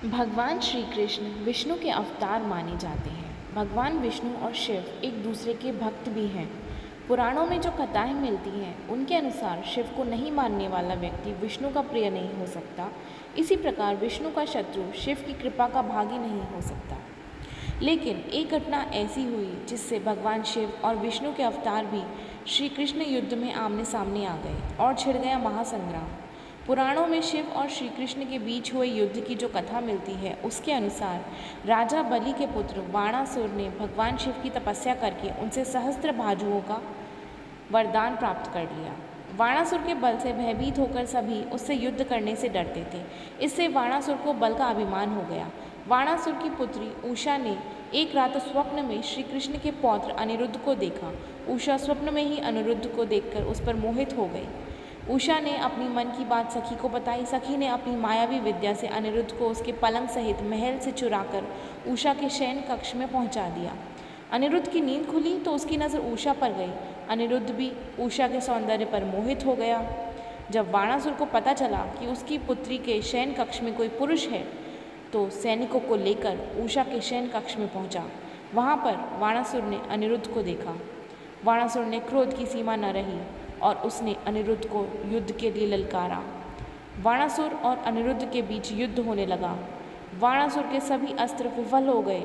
भगवान श्री कृष्ण विष्णु के अवतार माने जाते हैं। भगवान विष्णु और शिव एक दूसरे के भक्त भी हैं। पुराणों में जो कथाएं मिलती हैं उनके अनुसार शिव को नहीं मानने वाला व्यक्ति विष्णु का प्रिय नहीं हो सकता। इसी प्रकार विष्णु का शत्रु शिव की कृपा का भागी नहीं हो सकता। लेकिन एक घटना ऐसी हुई जिससे भगवान शिव और विष्णु के अवतार भी श्री कृष्ण युद्ध में आमने सामने आ गए और छिड़ गया महासंग्राम। पुराणों में शिव और श्री कृष्ण के बीच हुए युद्ध की जो कथा मिलती है उसके अनुसार राजा बलि के पुत्र बाणासुर ने भगवान शिव की तपस्या करके उनसे सहस्त्र बाजुओं का वरदान प्राप्त कर लिया। बाणासुर के बल से भयभीत होकर सभी उससे युद्ध करने से डरते थे। इससे बाणासुर को बल का अभिमान हो गया। बाणासुर की पुत्री उषा ने एक रात स्वप्न में श्री कृष्ण के पौत्र अनिरुद्ध को देखा। उषा स्वप्न में ही अनिरुद्ध को देखकर उस पर मोहित हो गई। उषा ने अपनी मन की बात सखी को बताई। सखी ने अपनी मायावी विद्या से अनिरुद्ध को उसके पलंग सहित महल से चुराकर उषा के शयन कक्ष में पहुंचा दिया। अनिरुद्ध की नींद खुली तो उसकी नज़र उषा पर गई। अनिरुद्ध भी उषा के सौंदर्य पर मोहित हो गया। जब बाणासुर को पता चला कि उसकी पुत्री के शयन कक्ष में कोई पुरुष है तो सैनिकों को लेकर उषा के शयन कक्ष में पहुंचा। वहां पर बाणासुर ने अनिरुद्ध को देखा। बाणासुर ने क्रोध की सीमा न रही और उसने अनिरुद्ध को युद्ध के लिए ललकारा। बाणासुर और अनिरुद्ध के बीच युद्ध होने लगा। बाणासुर के सभी अस्त्र विफल हो गए।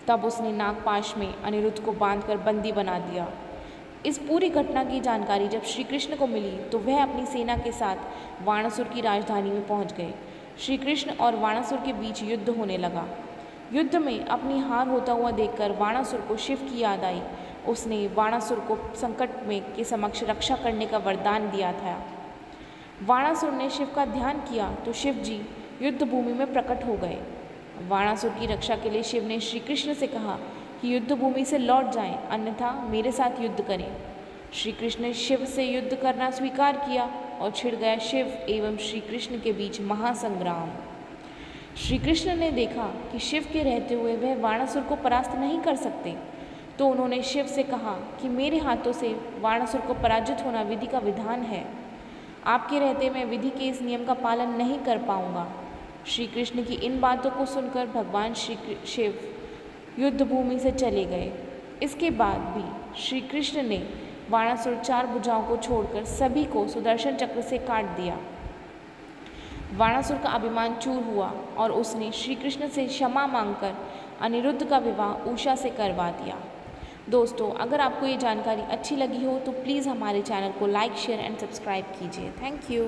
तब उसने नागपाश में अनिरुद्ध को बांधकर बंदी बना दिया। इस पूरी घटना की जानकारी जब श्री कृष्ण को मिली तो वह अपनी सेना के साथ बाणासुर की राजधानी में पहुंच गए। श्री कृष्ण और बाणासुर के बीच युद्ध होने लगा। युद्ध में अपनी हार होता हुआ देखकर बाणासुर को शिव की याद आई। उसने बाणासुर को संकट में के समक्ष रक्षा करने का वरदान दिया था। बाणासुर ने शिव का ध्यान किया तो शिव जी युद्ध भूमि में प्रकट हो गए। बाणासुर की रक्षा के लिए शिव ने श्री कृष्ण से कहा कि युद्ध भूमि से लौट जाएं, अन्यथा मेरे साथ युद्ध करें। श्री कृष्ण ने शिव से युद्ध करना स्वीकार किया और छिड़ गया शिव एवं श्री कृष्ण के बीच महासंग्राम। श्री कृष्ण ने देखा कि शिव के रहते हुए वह बाणासुर को परास्त नहीं कर सकते, तो उन्होंने शिव से कहा कि मेरे हाथों से बाणासुर को पराजित होना विधि का विधान है। आपके रहते मैं विधि के इस नियम का पालन नहीं कर पाऊंगा। श्री कृष्ण की इन बातों को सुनकर भगवान शिव युद्ध भूमि से चले गए। इसके बाद भी श्री कृष्ण ने बाणासुर चार भुजाओं को छोड़कर सभी को सुदर्शन चक्र से काट दिया। बाणासुर का अभिमान चूर हुआ और उसने श्री कृष्ण से क्षमा मांगकर अनिरुद्ध का विवाह उषा से करवा दिया। दोस्तों, अगर आपको ये जानकारी अच्छी लगी हो तो प्लीज़ हमारे चैनल को लाइक, शेयर एंड सब्सक्राइब कीजिए। Thank you.